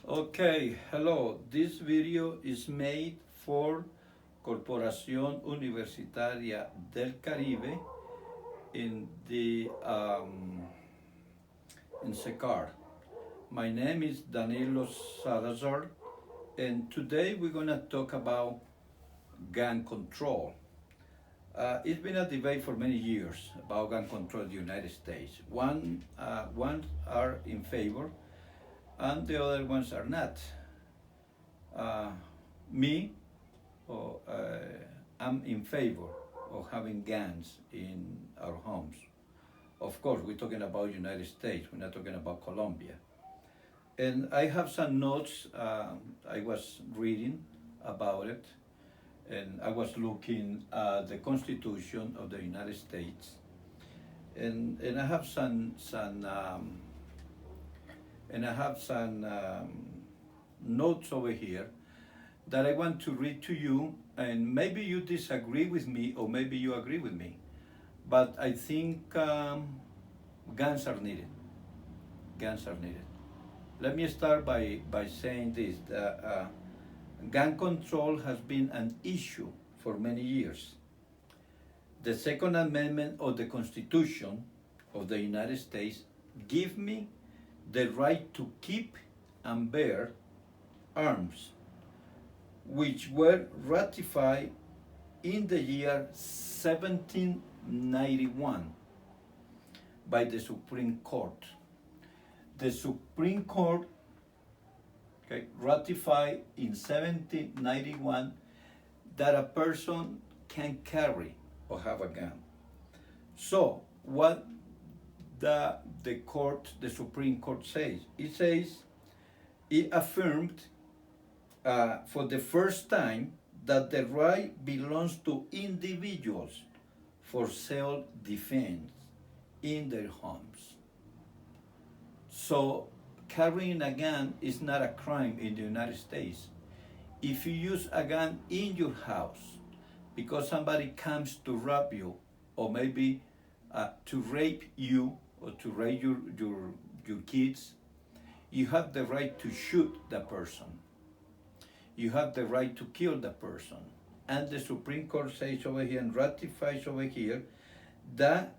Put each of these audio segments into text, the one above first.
Okay, hello. This video is made for Corporación Universitaria del Caribe in the in SECAR. My name is Danilo Salazar, and today we're gonna talk about gun control. It's been a debate for many years about gun control in the United States. One are in favor, and the other ones are not. Uh, me, I'm in favor of having guns in our homes. Of course, we're talking about United States. We're not talking about Colombia. And I have some notes. I was reading about it, and I was looking at the Constitution of the United States, and I have some notes over here that I want to read to you, and maybe you disagree with me or maybe you agree with me, but I think guns are needed. Guns are needed. Let me start by saying this. Gun control has been an issue for many years. The Second Amendment of the Constitution of the United States gives me the right to keep and bear arms, which were ratified in the year 1791 by the Supreme Court. The Supreme Court ratified in 1791 that a person can carry or have a gun. So what the Supreme Court says? It affirmed for the first time that the right belongs to individuals for self-defense in their homes. So carrying a gun is not a crime in the United States. If you use a gun in your house because somebody comes to rob you, or maybe to rape you, or to rape your kids, you have the right to shoot the person. You have the right to kill the person. And the Supreme Court says over here and ratifies over here that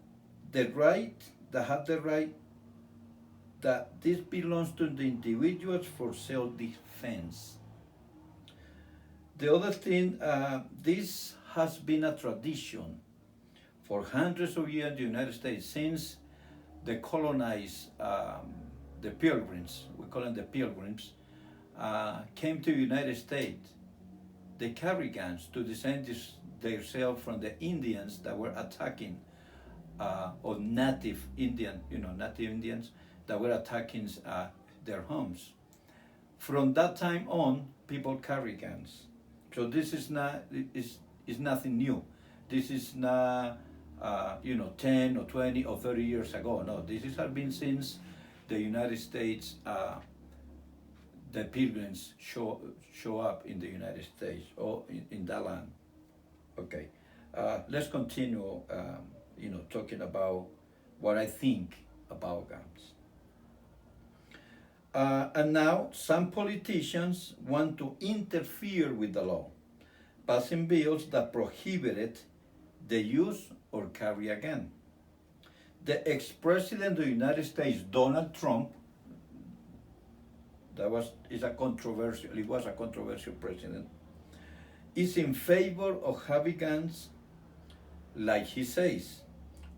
that this belongs to the individuals for self-defense. The other thing, this has been a tradition for hundreds of years in the United States since the colonized, the pilgrims, we call them the pilgrims, came to the United States. They carry guns to defend themselves from the Indians that were attacking, or native Indians that were attacking their homes. From that time on, people carry guns. So this is nothing new. This is not 10 or 20 or 30 years ago. No, this has been since the United States, the pilgrims show up in the United States or in that land. Okay, let's continue, talking about what I think about guns. And now some politicians want to interfere with the law, passing bills that prohibited the use or carry a gun. The ex-president of the United States, Donald Trump, he was a controversial president, is in favor of having guns, like he says,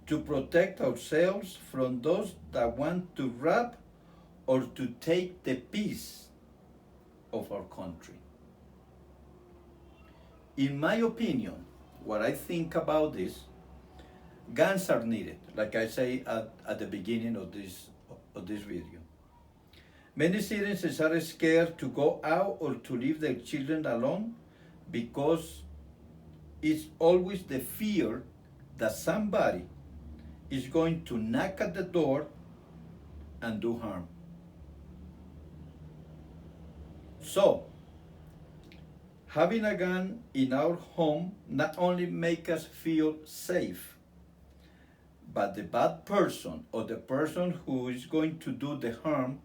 to protect ourselves from those that want to rob or to take the peace of our country. In my opinion, what I think about this, guns are needed, like I say at the beginning of this video. Many citizens are scared to go out or to leave their children alone because it's always the fear that somebody is going to knock at the door and do harm. So, having a gun in our home not only makes us feel safe, but the bad person or the person who is going to do the harm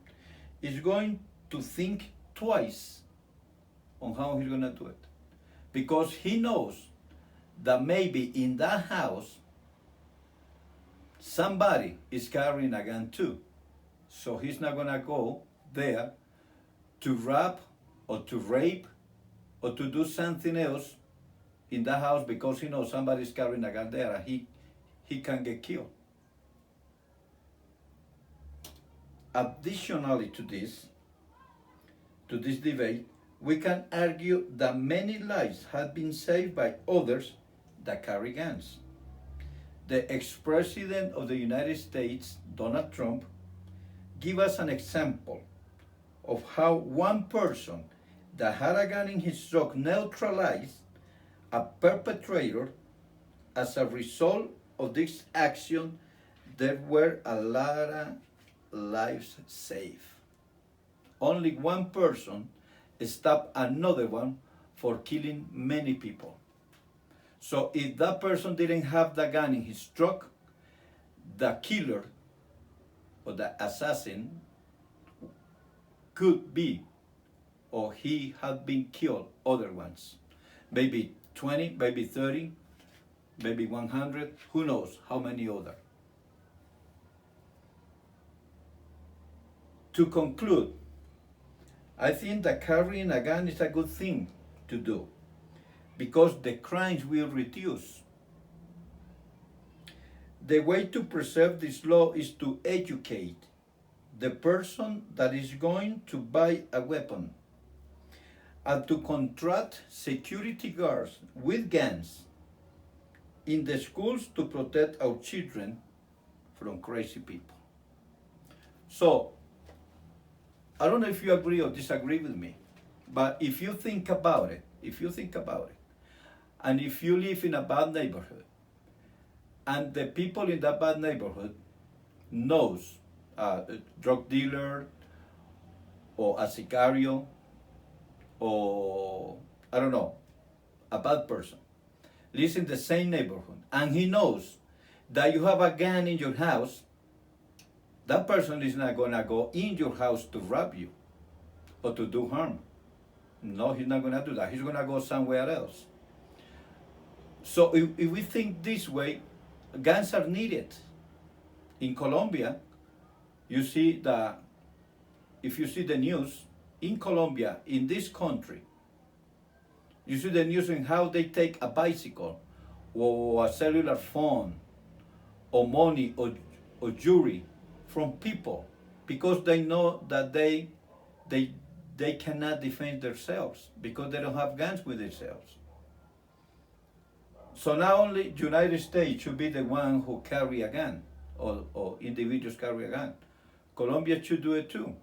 is going to think twice on how he's gonna do it. Because he knows that maybe in that house somebody is carrying a gun too. So he's not gonna go there to rob or to rape or to do something else in that house because he knows somebody's carrying a gun there and he can get killed. Additionally to this debate, we can argue that many lives have been saved by others that carry guns. The ex-president of the United States, Donald Trump, give us an example of how one person that had a gun in his truck neutralized a perpetrator. As a result of this action, there were a lot of lives saved. Only one person stopped another one for killing many people. So if that person didn't have the gun in his truck, the killer or the assassin could be, or he had been killed other ones. Maybe 20, maybe 30, maybe 100, who knows how many other. To conclude, I think that carrying a gun is a good thing to do because the crimes will reduce. The way to preserve this law is to educate the person that is going to buy a weapon and to contract security guards with guns in the schools to protect our children from crazy people. So, I don't know if you agree or disagree with me, but if you think about it, and if you live in a bad neighborhood, and the people in that bad neighborhood knows a drug dealer or a sicario or, I don't know, a bad person, lives in the same neighborhood, and he knows that you have a gun in your house, that person is not gonna go in your house to rob you or to do harm. No, he's not gonna do that. He's gonna go somewhere else. So if we think this way, guns are needed. In Colombia, you see that, if you see the news, in Colombia, in this country, you see the news in how they take a bicycle or a cellular phone or money or jewelry from people because they know that they cannot defend themselves because they don't have guns with themselves. So not only United States should be the one who carry a gun or individuals carry a gun, Colombia should do it too.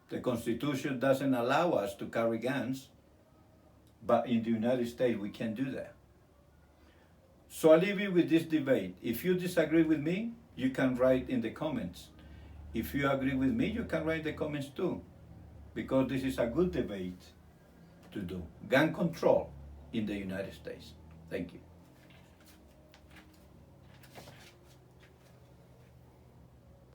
The Constitution doesn't allow us to carry guns, but in the United States we can do that. So I leave you with this debate. If you disagree with me, you can write in the comments. If you agree with me, you can write in the comments too, because this is a good debate to do. Gun control in the United States. Thank you.